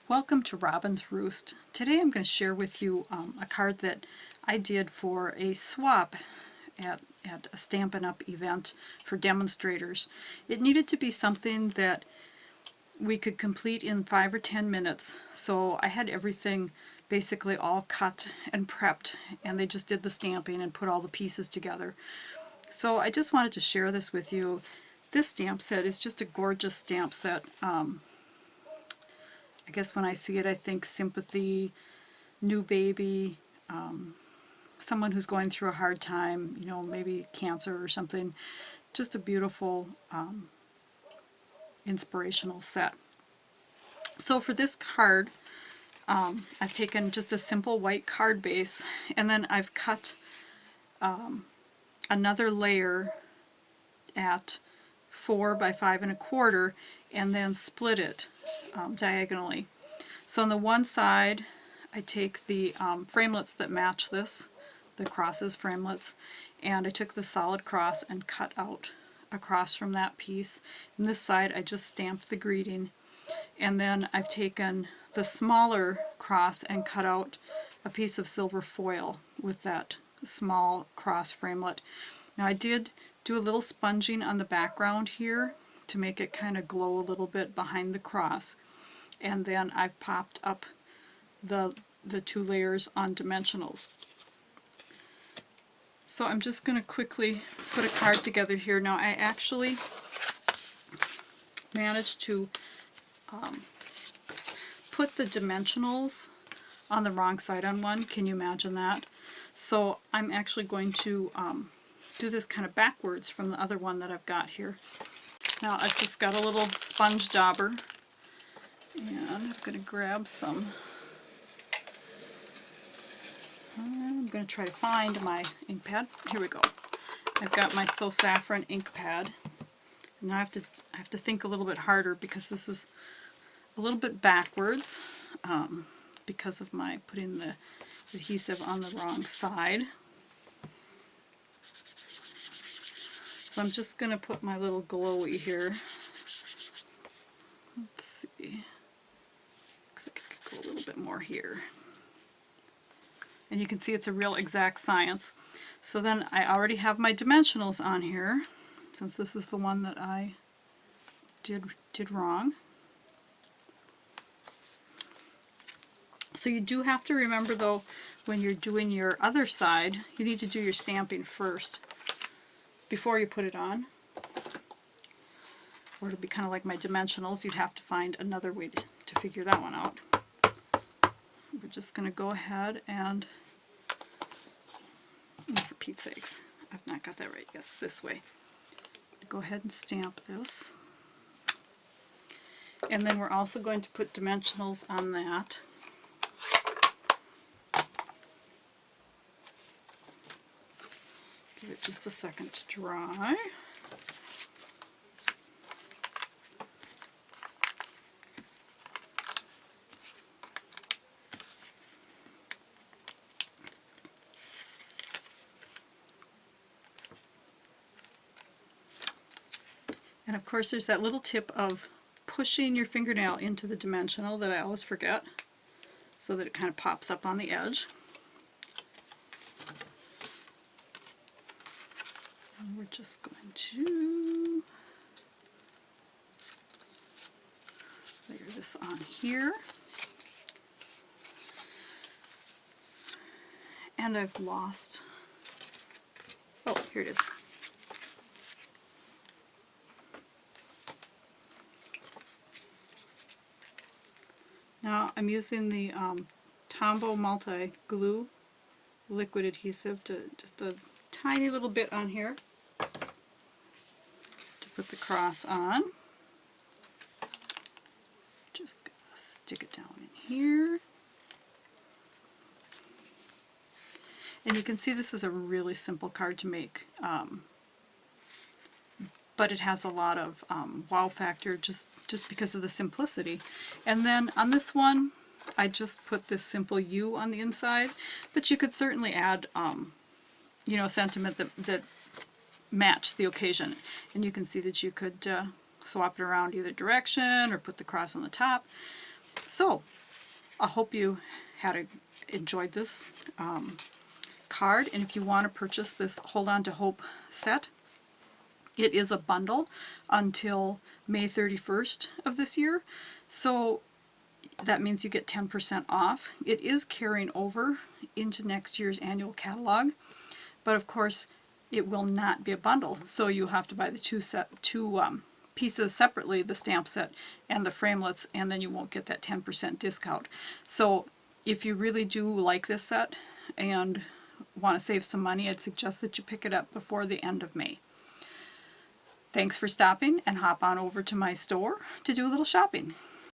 Welcome to Robyn's Roost. Today I'm going to share with you a card that I did for a swap at a Stampin' Up! Event for demonstrators. It needed to be something that we could complete in 5 or 10 minutes, so I had everything basically all cut and prepped, and they just did the stamping and put all the pieces together. So I just wanted to share this with you. This stamp set is just a gorgeous stamp set. I guess when I see it, I think sympathy, new baby, someone who's going through a hard time, you know, maybe cancer or something. Just a beautiful, inspirational set. So for this card, I've taken just a simple white card base, and then I've cut another layer at 4 by 5 1/4, and then split it diagonally. So on the one side I take the framelits that match this, the Crosses Framelits, and I took the solid cross and cut out across from that piece. And this side I just stamped the greeting, and then I've taken the smaller cross and cut out a piece of silver foil with that small cross framelit. Now I did do a little sponging on the background here to make it kind of glow a little bit behind the cross, and then I've popped up the two layers on dimensionals. So I'm just going to quickly put a card together here. Now I actually managed to put the dimensionals on the wrong side on one. Can you imagine that? So I'm actually going to do this kind of backwards from the other one that I've got here. Now I've just got a little sponge dauber, and I'm going to grab some. I'm going to try to find my ink pad. Here we go. I've got my So Saffron ink pad. Now I have to think a little bit harder because this is a little bit backwards because of my putting the adhesive on the wrong side. So I'm just going to put my little glowy here. Let's see. Looks like I could go a little bit more here. And you can see it's a real exact science. So then I already have my dimensionals on here, since this is the one that I did wrong. So you do have to remember, though, when you're doing your other side, you need to do your stamping first before you put it on. Or it'll be kind of like my dimensionals. You'd have to find another way to figure that one out. We're just going to go ahead and, for Pete's sakes, I've not got that right. Yes, this way. Go ahead and stamp this. And then we're also going to put dimensionals on that. Give it just a second to dry. And of course there's that little tip of pushing your fingernail into the dimensional that I always forget, so that it kind of pops up on the edge. And we're just going to layer this on here. And I've lost, oh, here it is. Now I'm using the Tombow Multi Glue liquid adhesive, to just a tiny little bit on here to put the cross on. Just gonna stick it down in here. And you can see this is a really simple card to make, but it has a lot of wow factor just because of the simplicity. And then on this one, I just put this simple U on the inside, but you could certainly add, you know, sentiment that matched the occasion. And you can see that you could swap it around either direction or put the cross on the top. So I hope you enjoyed this card, and if you want to purchase this Hold On to Hope set, it is a bundle until May 31st of this year, so that means you get 10% off. It is carrying over into next year's annual catalog, but of course it will not be a bundle, so you have to buy the two pieces separately, the stamp set and the framelits, and then you won't get that 10% discount. So if you really do like this set and want to save some money, I'd suggest that you pick it up before the end of May. Thanks for stopping, and hop on over to my store to do a little shopping.